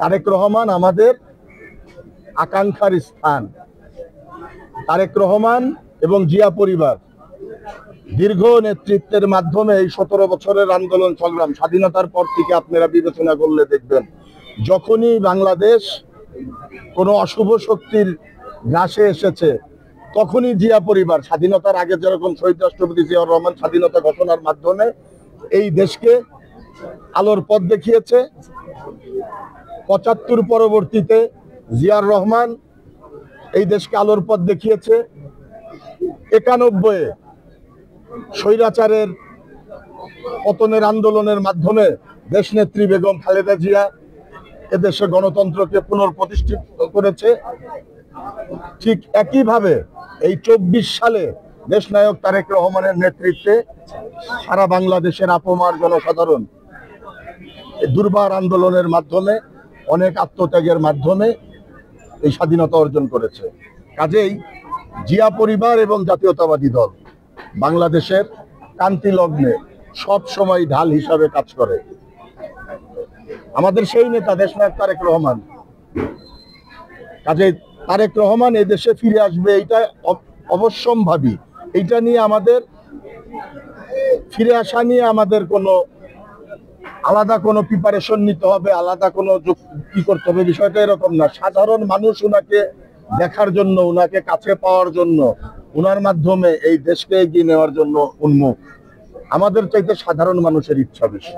তারেক রহমান আমাদের আকাঙ্ক্ষার স্থান। তারেক রহমান এবং জিয়া পরিবার দীর্ঘ নেতৃত্বের মাধ্যমে এই 17 বছরের আন্দোলন সংগ্রাম, স্বাধীনতার পর থেকে আপনারা বিবেচনা করলে দেখবেন, যখনই বাংলাদেশ কোনো অশুভ শক্তির গ্রাসে এসেছে তখনই জিয়া পরিবার, স্বাধীনতার আগে যেরকম শহীদ রাষ্ট্রপতি জিয়াউর রহমান স্বাধীনতা ঘোষণার মাধ্যমে এই দেশকে আলোর পথ দেখিয়েছে, ৭৫ পরবর্তীতে জিয়াউর রহমান এই দেশকে আলোর পথ দেখিয়েছে, ৯১ স্বৈরাচারের পতনের আন্দোলনের মাধ্যমে দেশনেত্রী বেগম খালেদা জিয়া এদেশে গণতন্ত্রকে পুনঃপ্রতিষ্ঠিত করেছে। ঠিক একইভাবে এই ২৪ সালে দেশনায়ক তারেক রহমানের নেতৃত্বে সারা বাংলাদেশের আপমার জনসাধারণ দুর্বার আন্দোলনের মাধ্যমে, অনেক আত্মত্যাগের মাধ্যমে এই স্বাধীনতা অর্জন করেছে। কাজেই জিয়া পরিবার এবং জাতীয়তাবাদী দল বাংলাদেশের কান্তি লগ্নে সব সময় ঢাল হিসাবে কাজ করে। আমাদের সেই নেতা দেশনায়ক তারেক রহমান, কাজেই তারেক রহমান এই দেশে ফিরে আসবে এইটা অবশ্যম্ভাবী। এইটা নিয়ে আমাদের ফিরে আসা নিয়ে আমাদের কোনো আলাদা কোনো প্রিপারেশন নিতে হবে, আলাদা কোনো কি করতে হবে, বিষয়টা এরকম না। সাধারণ মানুষ উনাকে দেখার জন্য, উনাকে কাছে পাওয়ার জন্য, উনার মাধ্যমে এই দেশকে এগিয়ে নেওয়ার জন্য উন্মুখ। আমাদের চাইতে সাধারণ মানুষের ইচ্ছা বেশি।